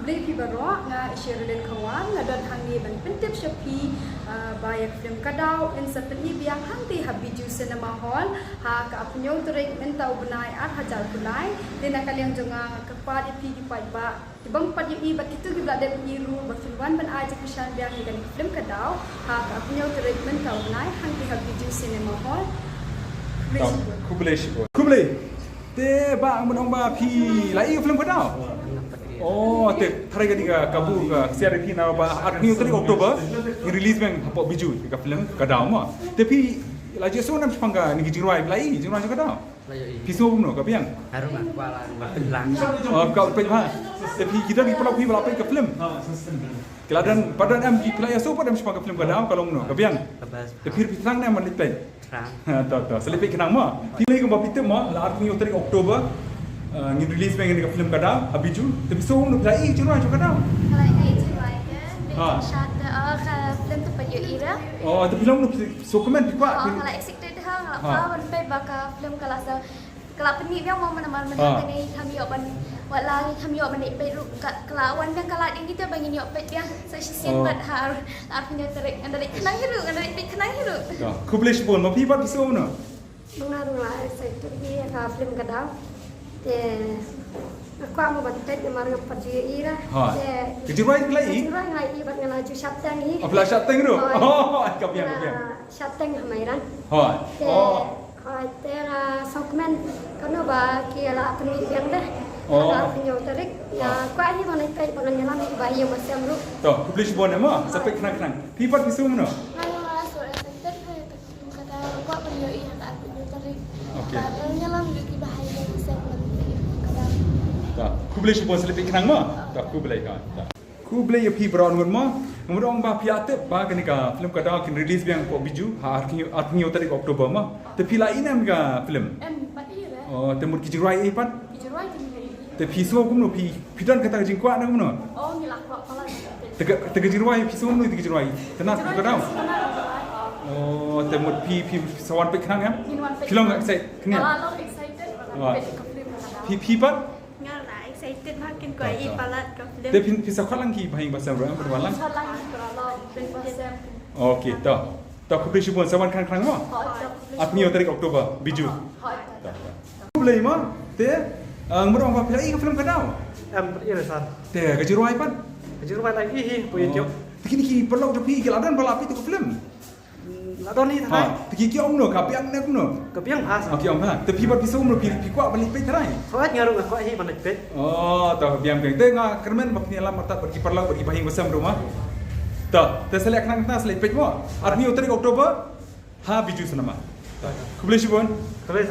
kubli pi baro nga Sherilyn kawan nga don hangi ban pentip shapi bayak film kadau in sapni biang hangti habiju cinema hall ha ka apnyo turek mentau benai 8,000 kulai dina kaliang jonga kepat pi di pai ba ibang pat yi ba kitu gi blade biru ba filwan ban aja kishan biang ni kan film kadau ha ka apnyo turek mentau benai hangti habiju cinema hall kubli te ba menong ba pi lai film kadau. Oh, te thare ketiga kabu ka CRP na ba 8 Oktober ni release bang hapok biju ka film kadau ma. Tapi lagi so nam pangga ni jirwai lai jirwai kadau. Piso no ka piang. Harus kuala lang. Oh, ka pe ha. Tapi kita di pulau pi bala pe ka film. Keladan padan am ki play so padam pangga film kadau kalong no ka piang. Tapi pitang na man lipai. Ha ta selepi kenang ma. Pilih ka ba pitem ma 8 Oktober ni release bang ni film kadau habiju tapi so no play jirwai kadau. Kalau ini jiwai kan, shot film tu pada era. Oh, tapi film no so comment Kalau excited hang, kalau sampai baka film kalau penik dia mau mana-mana ni kami oban, walau kami oban ni peru kalau wan yang kalau ini kita bagi ni opet dia, so she simpat har, artinya terik, anda kenang hiru, anda kenang hiru. Kublish pun, mapi pat so no. Mengaruh excited dia ka film kadau. Aku mau bantet di mana pergi ira. Kejurai pelai? Kejurai ngai ibat ngana ju syateng ni. Apa syateng tu? Oh, kapian. Syateng hamairan. Oh. Tera sokmen kano ba kila apni yang dah. Kalau punya tarik, ya kuat ni mana kai pangan jalan ni bayi yang masih amru. Tu, kublish pun nama, sampai kenang. Pipat pisau mana? Kalau suara excited saya kata kuat pada era tak punya tarik. Okey. Nyalam juga bahaya segmen. Tak, kublish pun selepi kenang ma. Tak, kublai kan. Kublai ya pi brown ngun ma. Ngomong ba piate ba kan ka film kadau kin release biang ko biju ha 8 Oktober ma. Tapi lain am ka film. Pati ya. Oh, temur kijirai pat. Jirai tinggi. Te piso kumno pi pidan kata jingkwa na kumno. Oh, ngilak pala. Tega jirai piso kumno tega jirai. Tenat kadau. Oh, temur pi sawan pe kenang ya. Film excited kenya. Kalau excited Pi pat. Excited makin kuat ipalat ke film. Te pisa khalang ki bhai basam ram berwalang. Okey, tak. Tak kublish pun sawan krang ma. 8 Oktober biju. Kublai ma te ngomong ba pilai film kadau. Ira san. Te gajirai pat. Jiruan lagi hi punya jok. Tikini ki perlu tu pi keladan bala pi tu film. Ladon ni thai. Tiki ki om no kapiang ne kuno. Kepiang pas. Okey om ha. Te pi pat pisau no pi kwa balik pe trai. Soat ngaruh kuat hi mana pet. Oh, tahu biang biang. Te nga kermen bak ni alam mata pergi perlu pergi bahing basam rumah. Tak, te selek nang ta selek pe mo. 8 Oktober ha biju senama. Kublish pun. Kalau